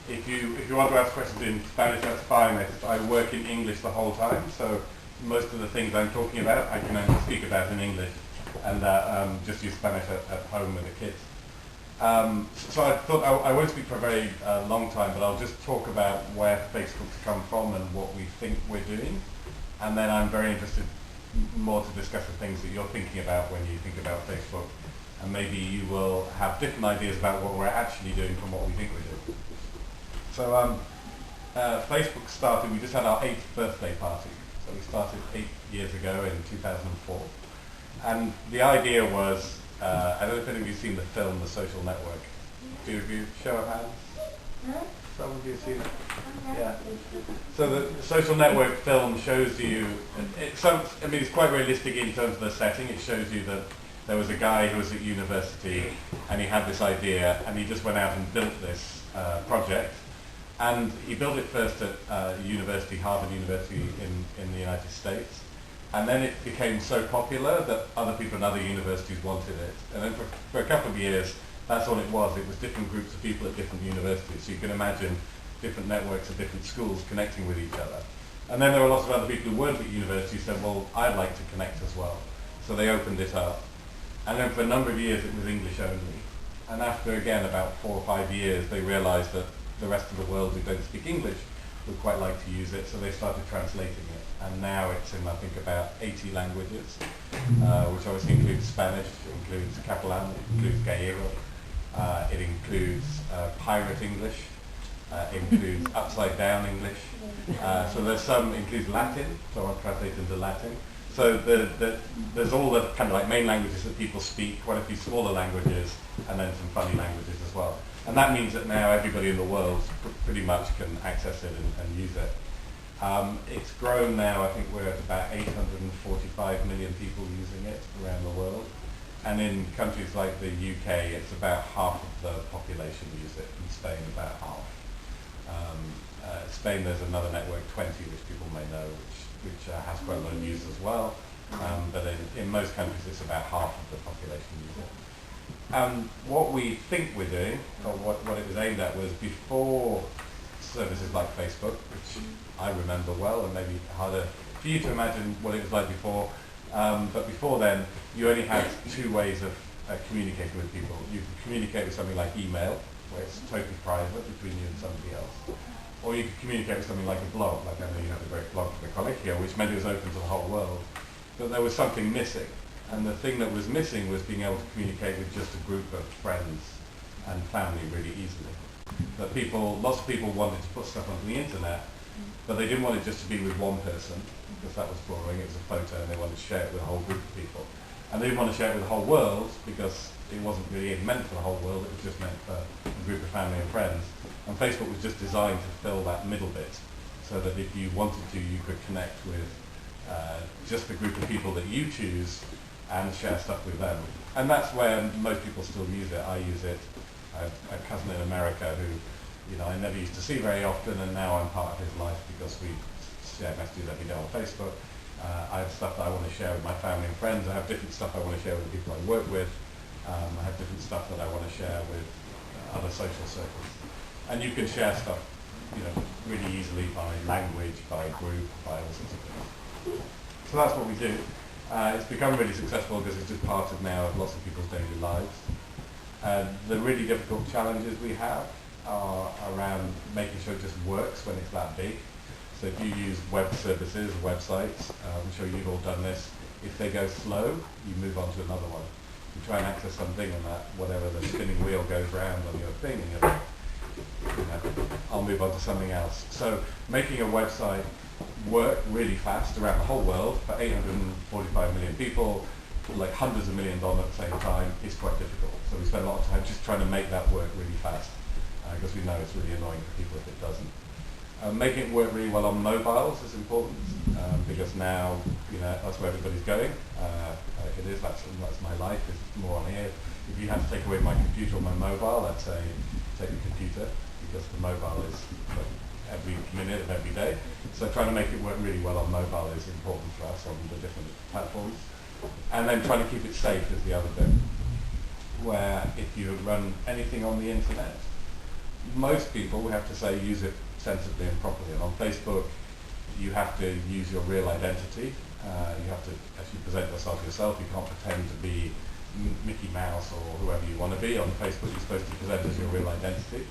If you want to ask questions in Spanish, that's fine. I work in English the whole time, so most of the things I'm talking about I can only speak about in English, and just use Spanish at home with the kids. So I thought I won't speak for a very long time, but I'll just talk about where Facebook's come from and what we think we're doing, and then I'm very interested more to discuss the things that you're thinking about when you think about Facebook, and maybe you will have different ideas about what we're actually doing from what we think we're doing. So Facebook started, we just had our 8th birthday party. So we started 8 years ago in 2004. And the idea was, I don't know if any of you have seen the film The Social Network. Do of you, show of hands? Some of you have seen it? Yeah. So the Social Network film shows you, it's quite realistic in terms of the setting. It shows you that there was a guy who was at university and he had this idea and he just went out and built this project. And he built it first at university, Harvard University in the United States. And then it became so popular that other people in other universities wanted it. And then for a couple of years, that's all it was. It was different groups of people at different universities. So you can imagine different networks of different schools connecting with each other. And then there were lots of other people who weren't at university who said, well, I'd like to connect as well. So they opened it up. And then for a number of years, it was English only. And after, again, about 4 or 5 years, they realized that the rest of the world who don't speak English would quite like to use it, so they started translating it. And now it's in, I think, about 80 languages, which obviously includes Spanish, it includes Catalan, it includes Gallego, it includes Pirate English, it includes Upside Down English. So there's some, includes Latin, so I'll translate into Latin. So there's all the kind of like main languages that people speak, quite a few smaller languages, and then some funny languages as well. And that means that now everybody in the world pretty much can access it and use it. It's grown now, I think we're at about 845 million people using it around the world. And in countries like the UK, it's about half of the population use it. In Spain, about half. Spain, there's another network, 20, which people may know, which has quite a lot of use as well. But in most countries, it's about half of the population use it. What we think we're doing, or what it was aimed at, was before services like Facebook, which I remember well, and maybe harder for you to imagine what it was like before. But before then, you only had 2 ways of communicating with people. You could communicate with something like email, where it's totally private between you and somebody else. Or you could communicate with something like a blog, like I know you have a great blog for the Colegio, which meant it was open to the whole world. But there was something missing. And the thing that was missing was being able to communicate with just a group of friends and family really easily. That lots of people wanted to put stuff onto the internet, but they didn't want it just to be with one person, because that was boring. It was a photo and they wanted to share it with a whole group of people. And they didn't want to share it with the whole world, because it wasn't really meant for the whole world, it was just meant for a group of family and friends. And Facebook was just designed to fill that middle bit, so that if you wanted to, you could connect with just the group of people that you choose and share stuff with them. And that's where most people still use it. I use it. I have a cousin in America who, I never used to see very often, and now I'm part of his life because we share messages every day on Facebook. I have stuff that I want to share with my family and friends. I have different stuff I want to share with the people I work with. I have different stuff that I want to share with other social circles. And you can share stuff, really easily by language, by group, by all sorts of things. So that's what we do. It's become really successful because it's just part of now of lots of people's daily lives. The really difficult challenges we have are around making sure it just works when it's that big. So if you use web services, websites, I'm sure you've all done this, if they go slow, you move on to another one. You try and access something and that whatever the spinning wheel goes round on your thing, and you're like, I'll move on to something else. So making a website work really fast around the whole world for 845 million people, like hundreds of millions on at the same time, is quite difficult. So we spend a lot of time just trying to make that work really fast, because we know it's really annoying for people if it doesn't. Making it work really well on mobiles is important, because now that's where everybody's going. It is, that's my life, it's more on here. If you have to take away my computer or my mobile, I'd say take the computer, because the mobile is every minute of every day. So trying to make it work really well on mobile is important for us on the different platforms. And then trying to keep it safe is the other bit, where if you run anything on the internet, most people, we have to say, use it sensibly and properly. And on Facebook, you have to use your real identity. You have to actually present yourself. You can't pretend to be Mickey Mouse or whoever you want to be. On Facebook, you're supposed to present as your real identity.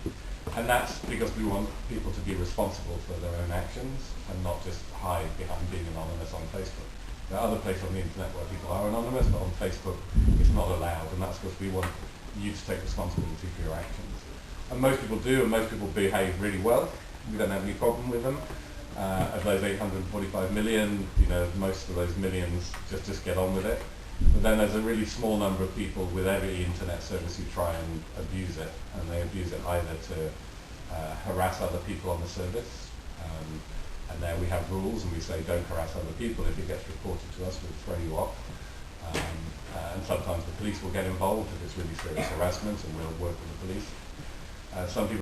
And that's because we want people to be responsible for their own actions and not just hide behind being anonymous on Facebook. There are other places on the internet where people are anonymous, but on Facebook it's not allowed, and that's because we want you to take responsibility for your actions. And most people do, and most people behave really well. We don't have any problem with them. Of those 845 million, most of those millions just get on with it. But then there's a really small number of people with every internet service who try and abuse it, and they abuse it either to harass other people on the service, and there we have rules, and we say don't harass other people. If it gets reported to us, we'll throw you off. And sometimes the police will get involved if it's really serious harassment, and we'll work with the police. Some people